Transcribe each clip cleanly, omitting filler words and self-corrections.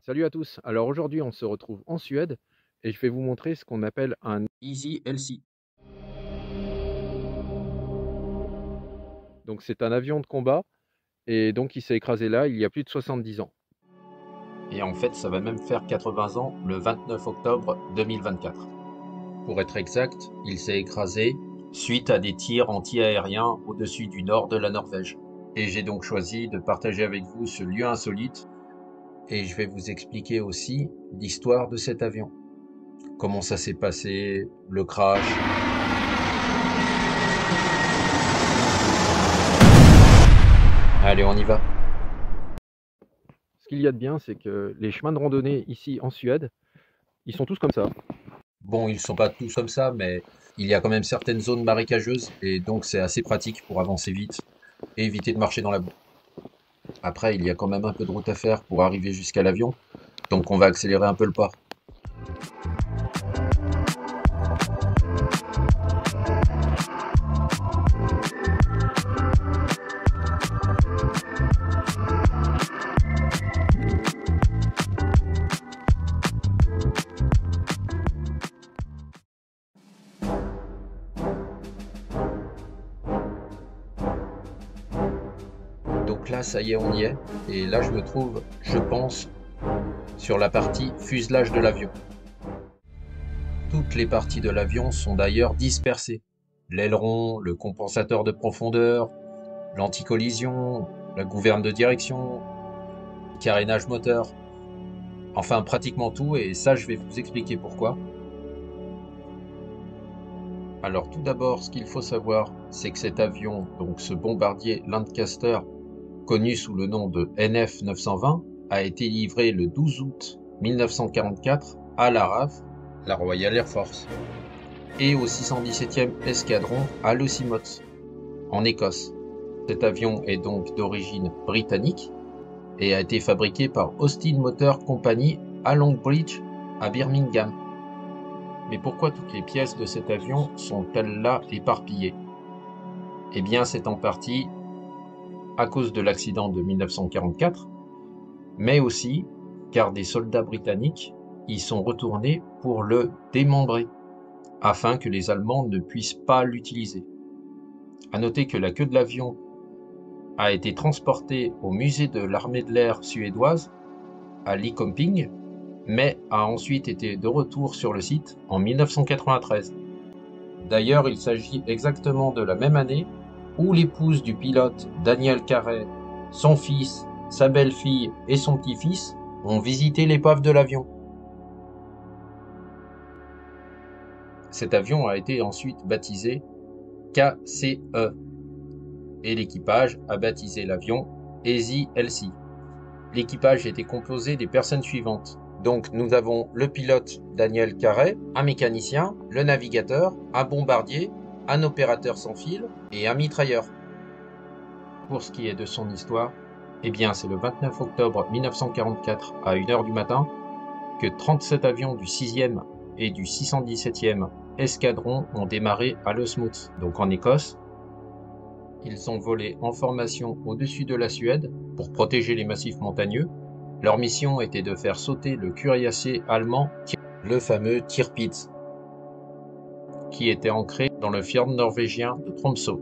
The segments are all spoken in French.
Salut à tous. Alors aujourd'hui, on se retrouve en Suède et je vais vous montrer ce qu'on appelle un Easy LC. Donc c'est un avion de combat et donc il s'est écrasé là il y a plus de 70 ans. Et en fait, ça va même faire 80 ans le 29 octobre 2024. Pour être exact, il s'est écrasé suite à des tirs anti-aériens au-dessus du nord de la Norvège. Et j'ai donc choisi de partager avec vous ce lieu insolite et je vais vous expliquer aussi l'histoire de cet avion. Comment ça s'est passé, le crash. Allez, on y va. Ce qu'il y a de bien, c'est que les chemins de randonnée ici en Suède, ils sont tous comme ça. Bon, ils sont pas tous comme ça, mais il y a quand même certaines zones marécageuses et donc c'est assez pratique pour avancer vite et éviter de marcher dans la boue. Après, il y a quand même un peu de route à faire pour arriver jusqu'à l'avion, donc on va accélérer un peu le pas. Donc là, ça y est, on y est. Et là, je me trouve, je pense, sur la partie fuselage de l'avion. Toutes les parties de l'avion sont d'ailleurs dispersées. L'aileron, le compensateur de profondeur, l'anticollision, la gouverne de direction, le carénage moteur. Enfin, pratiquement tout, et ça, je vais vous expliquer pourquoi. Alors, tout d'abord, ce qu'il faut savoir, c'est que cet avion, donc ce bombardier Lancaster, connu sous le nom de NF 920, a été livré le 12 août 1944 à la RAF, la Royal Air Force, et au 617e escadron à Lossiemouth, en Écosse. Cet avion est donc d'origine britannique et a été fabriqué par Austin Motor Company à Longbridge, à Birmingham. Mais pourquoi toutes les pièces de cet avion sont-elles là éparpillées? Eh bien, c'est en partie à cause de l'accident de 1944, mais aussi car des soldats britanniques y sont retournés pour le démembrer, afin que les Allemands ne puissent pas l'utiliser. À noter que la queue de l'avion a été transportée au musée de l'armée de l'air suédoise, à Linköping, mais a ensuite été de retour sur le site en 1993. D'ailleurs, il s'agit exactement de la même année où l'épouse du pilote Daniel Carey, son fils, sa belle-fille et son petit-fils ont visité l'épave de l'avion. Cet avion a été ensuite baptisé KCE et l'équipage a baptisé l'avion Easy LC. L'équipage était composé des personnes suivantes. Donc nous avons le pilote Daniel Carey, un mécanicien, le navigateur, un bombardier, un opérateur sans fil et un mitrailleur. Pour ce qui est de son histoire, eh bien c'est le 29 octobre 1944 à 1h du matin que 37 avions du 6e et du 617e escadron ont démarré à Lossiemouth, donc en Écosse. Ils ont volé en formation au-dessus de la Suède pour protéger les massifs montagneux. Leur mission était de faire sauter le cuirassé allemand, le fameux Tirpitz, qui était ancré dans le fjord norvégien de Tromsø.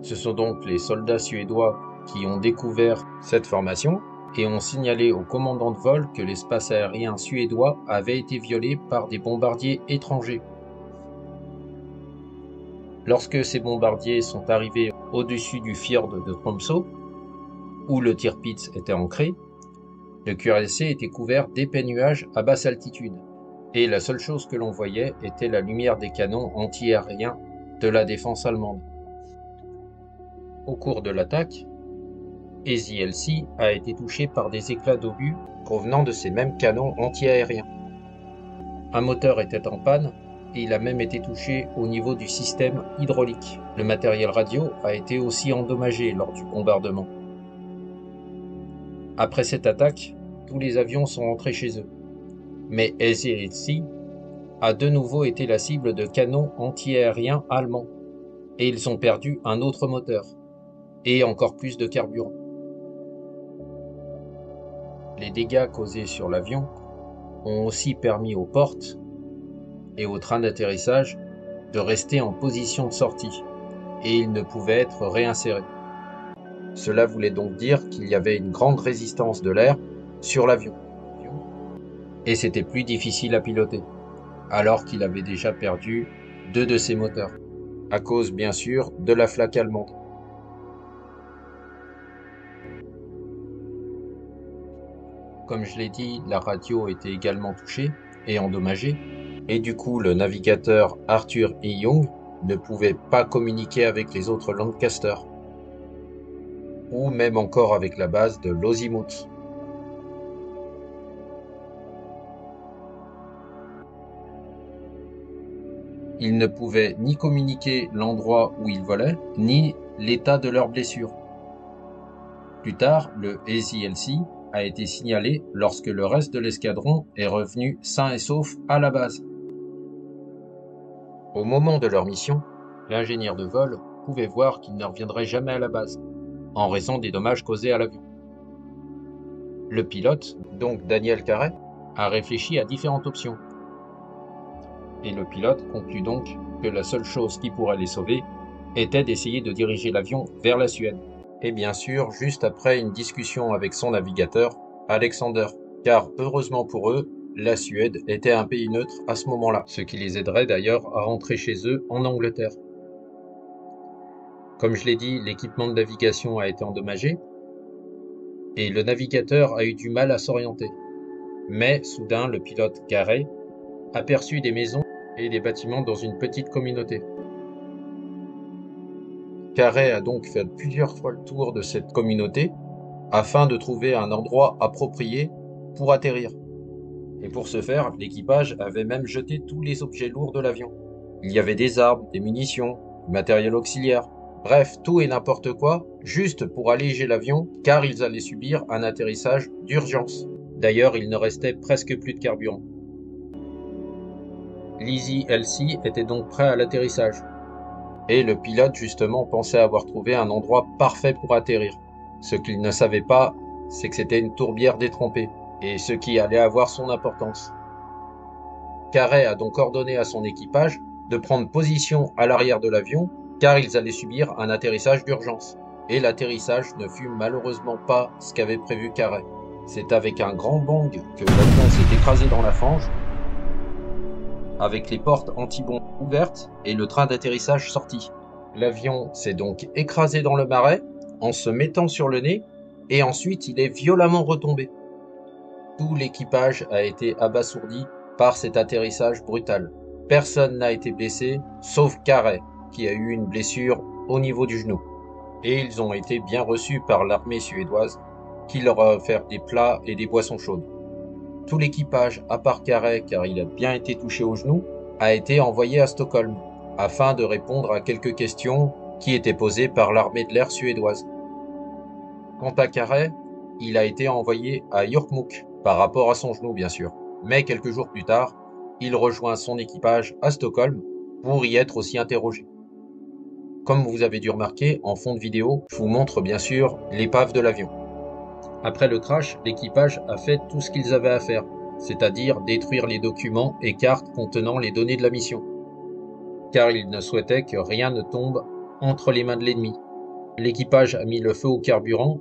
Ce sont donc les soldats suédois qui ont découvert cette formation et ont signalé au commandant de vol que l'espace aérien suédois avait été violé par des bombardiers étrangers. Lorsque ces bombardiers sont arrivés au-dessus du fjord de Tromsø, où le Tirpitz était ancré, le cuirassé était couvert d'épais nuages à basse altitude, et la seule chose que l'on voyait était la lumière des canons anti-aériens de la défense allemande. Au cours de l'attaque, Easy LC a été touché par des éclats d'obus provenant de ces mêmes canons anti-aériens. Un moteur était en panne et il a même été touché au niveau du système hydraulique. Le matériel radio a été aussi endommagé lors du bombardement. Après cette attaque, tous les avions sont rentrés chez eux. Mais Easy LC a de nouveau été la cible de canons anti-aériens allemands et ils ont perdu un autre moteur et encore plus de carburant. Les dégâts causés sur l'avion ont aussi permis aux portes et au train d'atterrissage de rester en position de sortie, et ils ne pouvaient être réinsérés. Cela voulait donc dire qu'il y avait une grande résistance de l'air sur l'avion, et c'était plus difficile à piloter, alors qu'il avait déjà perdu 2 de ses moteurs, à cause bien sûr de la flaque allemande. Comme je l'ai dit, la radio était également touchée et endommagée, et du coup le navigateur Arthur E. Young ne pouvait pas communiquer avec les autres Lancaster, ou même encore avec la base de Lozimuth. Ils ne pouvaient ni communiquer l'endroit où ils volaient, ni l'état de leurs blessures. Plus tard, le AZLC a été signalé lorsque le reste de l'escadron est revenu sain et sauf à la base. Au moment de leur mission, l'ingénieur de vol pouvait voir qu'il ne reviendrait jamais à la base, en raison des dommages causés à l'avion. Le pilote, donc Daniel Carey, a réfléchi à différentes options. Et le pilote conclut donc que la seule chose qui pourrait les sauver était d'essayer de diriger l'avion vers la Suède. Et bien sûr, juste après une discussion avec son navigateur, Alexander, car heureusement pour eux, la Suède était un pays neutre à ce moment-là, ce qui les aiderait d'ailleurs à rentrer chez eux en Angleterre. Comme je l'ai dit, l'équipement de navigation a été endommagé, et le navigateur a eu du mal à s'orienter. Mais soudain, le pilote Carey aperçut des maisons et des bâtiments dans une petite communauté. Carey a donc fait plusieurs fois le tour de cette communauté afin de trouver un endroit approprié pour atterrir. Et pour ce faire, l'équipage avait même jeté tous les objets lourds de l'avion. Il y avait des armes, des munitions, du matériel auxiliaire, bref, tout et n'importe quoi, juste pour alléger l'avion, car ils allaient subir un atterrissage d'urgence. D'ailleurs, il ne restait presque plus de carburant. L'Easy LC était donc prêt à l'atterrissage. Et le pilote justement pensait avoir trouvé un endroit parfait pour atterrir. Ce qu'il ne savait pas, c'est que c'était une tourbière détrempée, et ce qui allait avoir son importance. Carey a donc ordonné à son équipage de prendre position à l'arrière de l'avion, car ils allaient subir un atterrissage d'urgence. Et l'atterrissage ne fut malheureusement pas ce qu'avait prévu Carey. C'est avec un grand bang que l'avion s'est écrasé dans la fange, avec les portes anti-bombes ouvertes et le train d'atterrissage sorti. L'avion s'est donc écrasé dans le marais en se mettant sur le nez, et ensuite il est violemment retombé. Tout l'équipage a été abasourdi par cet atterrissage brutal. Personne n'a été blessé, sauf Carey, qui a eu une blessure au niveau du genou. Et ils ont été bien reçus par l'armée suédoise, qui leur a offert des plats et des boissons chaudes. Tout l'équipage, à part Carey, car il a bien été touché au genou, a été envoyé à Stockholm, afin de répondre à quelques questions qui étaient posées par l'armée de l'air suédoise. Quant à Carey, il a été envoyé à Jokkmokk, par rapport à son genou bien sûr. Mais quelques jours plus tard, il rejoint son équipage à Stockholm pour y être aussi interrogé. Comme vous avez dû remarquer, en fond de vidéo, je vous montre bien sûr l'épave de l'avion. Après le crash, l'équipage a fait tout ce qu'ils avaient à faire, c'est-à-dire détruire les documents et cartes contenant les données de la mission, car ils ne souhaitaient que rien ne tombe entre les mains de l'ennemi. L'équipage a mis le feu au carburant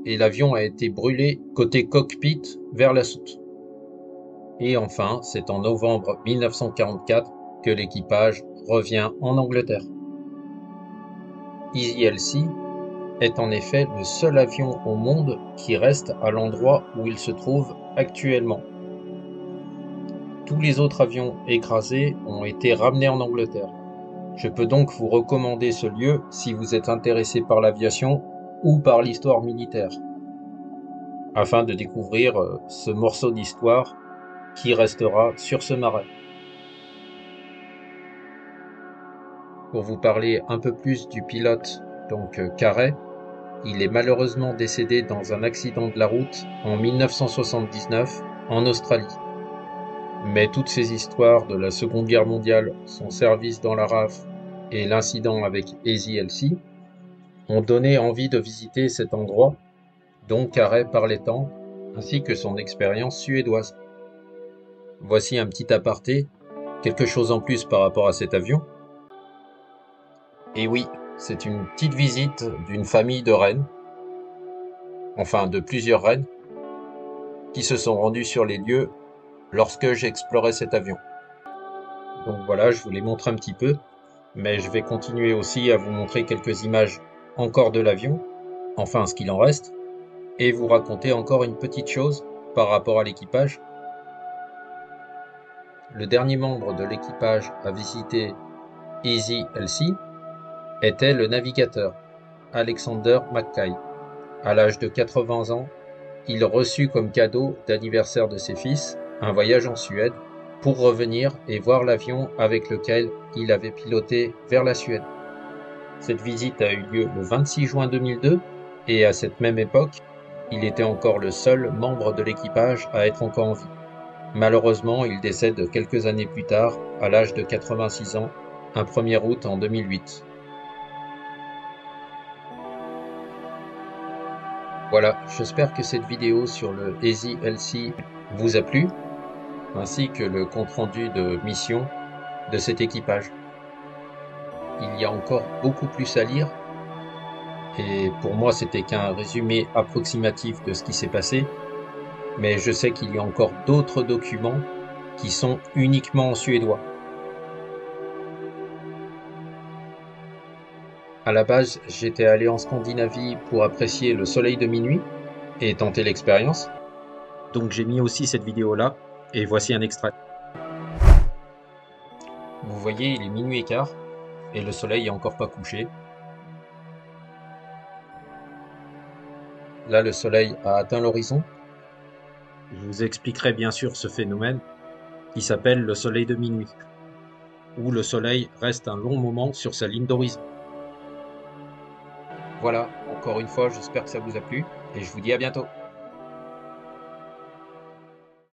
et l'avion a été brûlé côté cockpit vers la soute. Et enfin, c'est en novembre 1944 que l'équipage revient en Angleterre. Easy LC est en effet le seul avion au monde qui reste à l'endroit où il se trouve actuellement. Tous les autres avions écrasés ont été ramenés en Angleterre. Je peux donc vous recommander ce lieu si vous êtes intéressé par l'aviation ou par l'histoire militaire, afin de découvrir ce morceau d'histoire qui restera sur ce marais. Pour vous parler un peu plus du pilote, donc Carey, il est malheureusement décédé dans un accident de la route en 1979 en Australie. Mais toutes ces histoires de la Seconde Guerre mondiale, son service dans la RAF et l'incident avec Easy LC ont donné envie de visiter cet endroit dont Carey parlait tant ainsi que son expérience suédoise. Voici un petit aparté, quelque chose en plus par rapport à cet avion. Et oui, c'est une petite visite d'une famille de reines, enfin de plusieurs reines, qui se sont rendues sur les lieux lorsque j'explorais cet avion. Donc voilà, je vous les montre un petit peu, mais je vais continuer aussi à vous montrer quelques images encore de l'avion, enfin ce qu'il en reste, et vous raconter encore une petite chose par rapport à l'équipage. Le dernier membre de l'équipage à visiter Easy LC était le navigateur Alexander Mackay. À l'âge de 80 ans, il reçut comme cadeau d'anniversaire de ses fils un voyage en Suède pour revenir et voir l'avion avec lequel il avait piloté vers la Suède. Cette visite a eu lieu le 26 juin 2002 et à cette même époque, il était encore le seul membre de l'équipage à être encore en vie. Malheureusement, il décède quelques années plus tard, à l'âge de 86 ans, un 1er août en 2008. Voilà, j'espère que cette vidéo sur le Easy LC vous a plu, ainsi que le compte-rendu de mission de cet équipage. Il y a encore beaucoup plus à lire, et pour moi c'était qu'un résumé approximatif de ce qui s'est passé, mais je sais qu'il y a encore d'autres documents qui sont uniquement en suédois. À la base, j'étais allé en Scandinavie pour apprécier le soleil de minuit et tenter l'expérience. Donc j'ai mis aussi cette vidéo là, et voici un extrait. Vous voyez, il est minuit et quart, et le soleil est encore pas couché. Là, le soleil a atteint l'horizon. Je vous expliquerai bien sûr ce phénomène qui s'appelle le soleil de minuit, où le soleil reste un long moment sur sa ligne d'horizon. Voilà, encore une fois, j'espère que ça vous a plu, et je vous dis à bientôt.